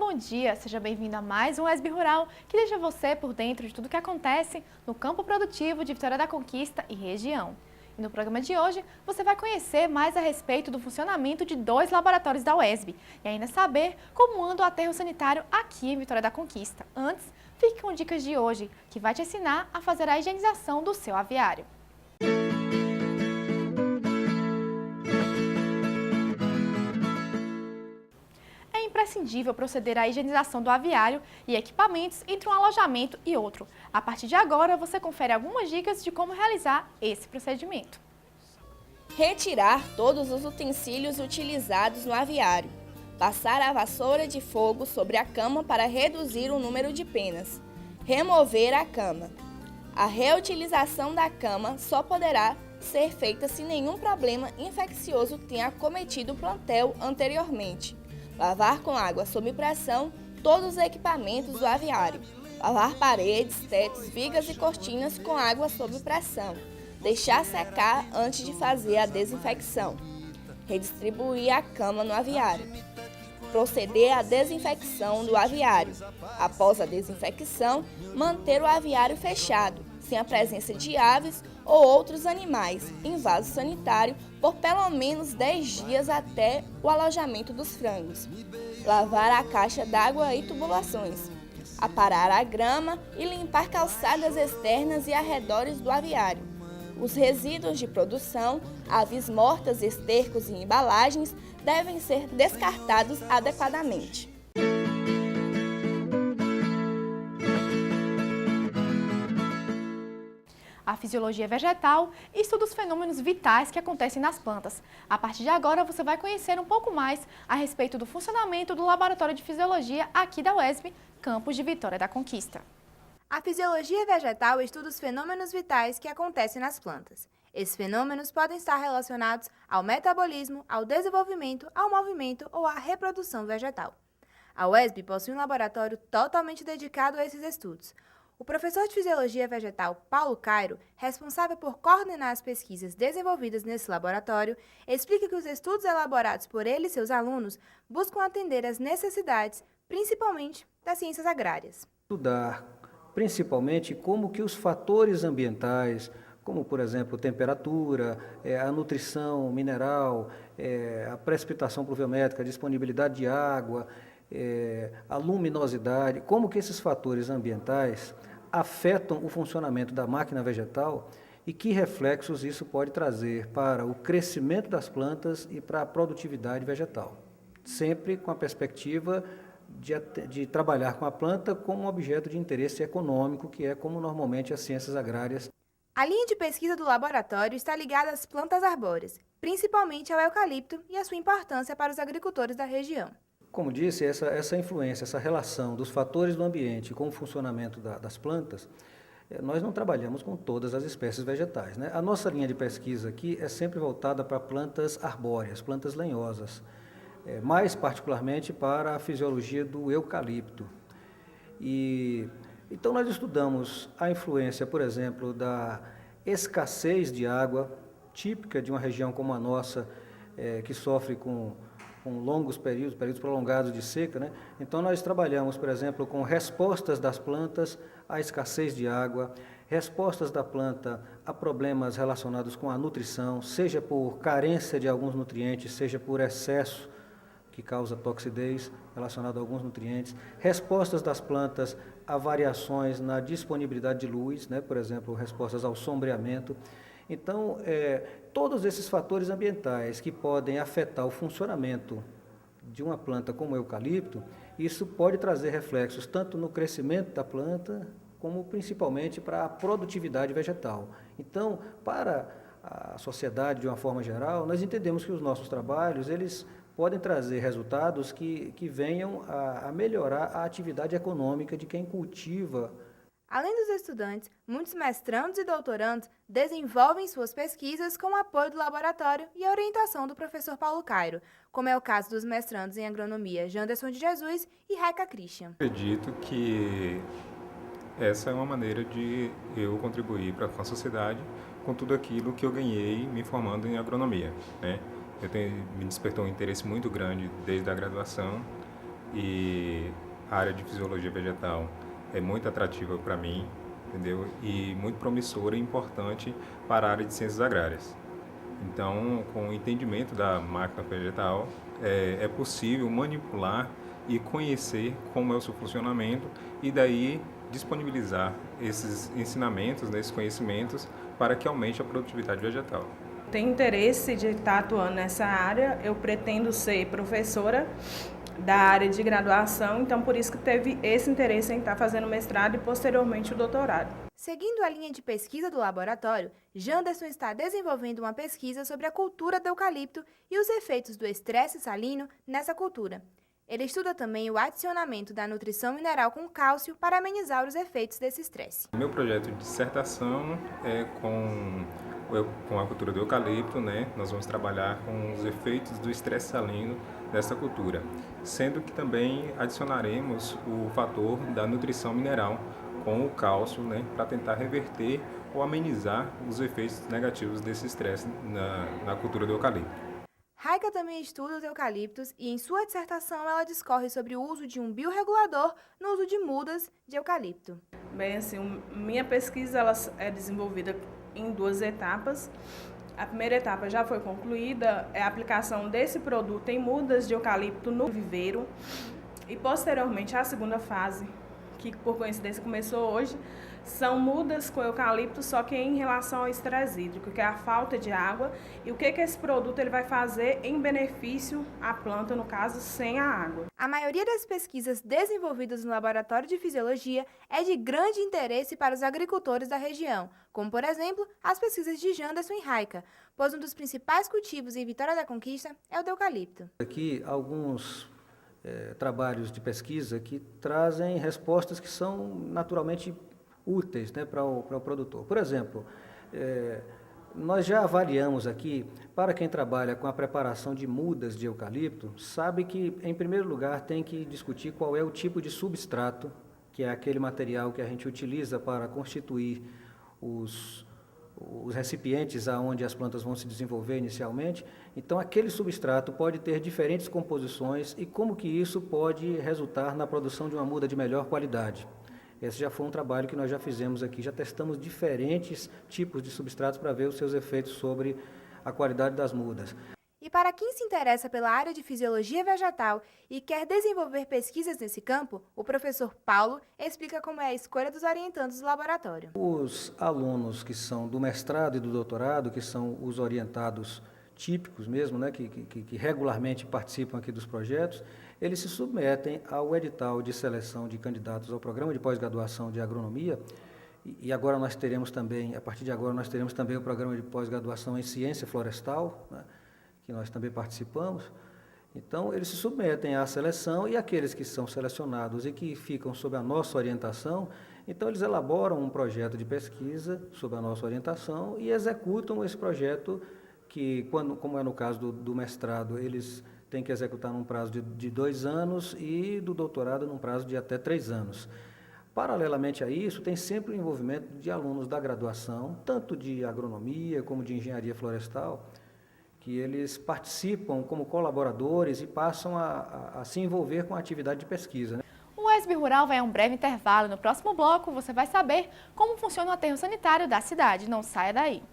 bom dia! Seja bem-vindo a mais um ESB Rural, que deixa você por dentro de tudo que acontece no campo produtivo de Vitória da Conquista e região. E no programa de hoje, você vai conhecer mais a respeito do funcionamento de 2 laboratórios da UESB e ainda saber como anda o aterro sanitário aqui em Vitória da Conquista. Antes, fique com dicas de hoje, que vai te ensinar a fazer a higienização do seu aviário. É imprescindível proceder à higienização do aviário e equipamentos entre um alojamento e outro. A partir de agora, você confere algumas dicas de como realizar esse procedimento. Retirar todos os utensílios utilizados no aviário. Passar a vassoura de fogo sobre a cama para reduzir o número de penas. Remover a cama. A reutilização da cama só poderá ser feita se nenhum problema infeccioso tenha acometido o plantel anteriormente. Lavar com água sob pressão todos os equipamentos do aviário. Lavar paredes, tetos, vigas e cortinas com água sob pressão. Deixar secar antes de fazer a desinfecção. Redistribuir a cama no aviário. Proceder à desinfecção do aviário. Após a desinfecção, manter o aviário fechado, sem a presença de aves ou outros animais, em vaso sanitário por pelo menos 10 dias até o alojamento dos frangos. Lavar a caixa d'água e tubulações. Aparar a grama e limpar calçadas externas e arredores do aviário. Os resíduos de produção, aves mortas, estercos e embalagens devem ser descartados adequadamente. A fisiologia vegetal estuda os fenômenos vitais que acontecem nas plantas. A partir de agora, você vai conhecer um pouco mais a respeito do funcionamento do Laboratório de Fisiologia aqui da UESB, campus de Vitória da Conquista. A fisiologia vegetal estuda os fenômenos vitais que acontecem nas plantas. Esses fenômenos podem estar relacionados ao metabolismo, ao desenvolvimento, ao movimento ou à reprodução vegetal. A UESB possui um laboratório totalmente dedicado a esses estudos. O professor de Fisiologia Vegetal, Paulo Cairo, responsável por coordenar as pesquisas desenvolvidas nesse laboratório, explica que os estudos elaborados por ele e seus alunos buscam atender às necessidades, principalmente das ciências agrárias. Estudar principalmente como que os fatores ambientais, como por exemplo temperatura, a nutrição mineral, a precipitação pluviométrica, a disponibilidade de água, a luminosidade, como que esses fatores ambientais afetam o funcionamento da máquina vegetal e que reflexos isso pode trazer para o crescimento das plantas e para a produtividade vegetal. Sempre com a perspectiva de trabalhar com a planta como um objeto de interesse econômico, que é como normalmente as ciências agrárias. A linha de pesquisa do laboratório está ligada às plantas arbóreas, principalmente ao eucalipto e a sua importância para os agricultores da região. Como disse, essa influência, essa relação dos fatores do ambiente com o funcionamento das plantas, nós não trabalhamos com todas as espécies vegetais, né? A nossa linha de pesquisa aqui é sempre voltada para plantas arbóreas, plantas lenhosas, mais particularmente para a fisiologia do eucalipto. Então nós estudamos a influência, por exemplo, da escassez de água, típica de uma região como a nossa, que sofre com longos períodos prolongados de seca, né? Então nós trabalhamos, por exemplo, com respostas das plantas à escassez de água, respostas da planta a problemas relacionados com a nutrição, seja por carência de alguns nutrientes, seja por excesso que causa toxidez relacionado a alguns nutrientes, respostas das plantas a variações na disponibilidade de luz, né? Por exemplo, respostas ao sombreamento. Então, todos esses fatores ambientais que podem afetar o funcionamento de uma planta como o eucalipto, isso pode trazer reflexos tanto no crescimento da planta, como principalmente para a produtividade vegetal. Então, para a sociedade de uma forma geral, nós entendemos que os nossos trabalhos, eles podem trazer resultados que venham a melhorar a atividade econômica de quem cultiva. Além dos estudantes, muitos mestrandos e doutorandos desenvolvem suas pesquisas com o apoio do laboratório e a orientação do professor Paulo Cairo, como é o caso dos mestrandos em agronomia Janderson de Jesus e Raika Christian. Acredito que essa é uma maneira de eu contribuir com a sociedade com tudo aquilo que eu ganhei me formando em agronomia, né? Me despertou um interesse muito grande desde a graduação e a área de fisiologia vegetal é muito atrativa para mim, entendeu? E muito promissora e importante para a área de ciências agrárias. Então, com o entendimento da máquina vegetal, é possível manipular e conhecer como é o seu funcionamento e daí disponibilizar esses ensinamentos, esses conhecimentos para que aumente a produtividade vegetal. Tenho interesse de estar atuando nessa área, eu pretendo ser professora da área de graduação, então por isso que teve esse interesse em estar fazendo mestrado e posteriormente o doutorado. Seguindo a linha de pesquisa do laboratório, Janderson está desenvolvendo uma pesquisa sobre a cultura do eucalipto e os efeitos do estresse salino nessa cultura. Ele estuda também o adicionamento da nutrição mineral com cálcio para amenizar os efeitos desse estresse. Meu projeto de dissertação é com a cultura do eucalipto, nós vamos trabalhar com os efeitos do estresse salino dessa cultura, sendo que também adicionaremos o fator da nutrição mineral com o cálcio, para tentar reverter ou amenizar os efeitos negativos desse estresse na cultura do eucalipto. Raika também estuda os eucaliptos e, em sua dissertação, ela discorre sobre o uso de um biorregulador no uso de mudas de eucalipto. Bem, assim, minha pesquisa ela é desenvolvida em 2 etapas. A primeira etapa já foi concluída, é a aplicação desse produto em mudas de eucalipto no viveiro. E, posteriormente, a segunda fase, que por coincidência começou hoje, são mudas com eucalipto, só que em relação ao estresse hídrico, que é a falta de água, e o que esse produto ele vai fazer em benefício à planta, no caso, sem a água. A maioria das pesquisas desenvolvidas no Laboratório de Fisiologia é de grande interesse para os agricultores da região, como, por exemplo, as pesquisas de Janderson e Raika, pois um dos principais cultivos em Vitória da Conquista é o do eucalipto. Aqui, alguns trabalhos de pesquisa que trazem respostas que são naturalmente úteis para o produtor. Por exemplo, nós já avaliamos aqui, para quem trabalha com a preparação de mudas de eucalipto, sabe que, em primeiro lugar, tem que discutir qual é o tipo de substrato, que é aquele material que a gente utiliza para constituir os recipientes aonde as plantas vão se desenvolver inicialmente. Então, aquele substrato pode ter diferentes composições e como que isso pode resultar na produção de uma muda de melhor qualidade. Esse já foi um trabalho que nós já fizemos aqui, já testamos diferentes tipos de substratos para ver os seus efeitos sobre a qualidade das mudas. E para quem se interessa pela área de fisiologia vegetal e quer desenvolver pesquisas nesse campo, o professor Paulo explica como é a escolha dos orientandos do laboratório. Os alunos que são do mestrado e do doutorado, que são os orientados típicos mesmo, que regularmente participam aqui dos projetos, eles se submetem ao edital de seleção de candidatos ao programa de pós-graduação de agronomia. E agora nós teremos também, a partir de agora, nós teremos também o programa de pós-graduação em ciência florestal, que nós também participamos. Então, eles se submetem à seleção e aqueles que são selecionados e que ficam sob a nossa orientação, então eles elaboram um projeto de pesquisa sob a nossa orientação e executam esse projeto que, como é no caso do mestrado, eles têm que executar num prazo de 2 anos e do doutorado num prazo de até 3 anos. Paralelamente a isso, tem sempre o envolvimento de alunos da graduação, tanto de agronomia como de engenharia florestal, que eles participam como colaboradores e passam a se envolver com a atividade de pesquisa. O UESB Rural vai a um breve intervalo. No próximo bloco, você vai saber como funciona o aterro sanitário da cidade. Não saia daí.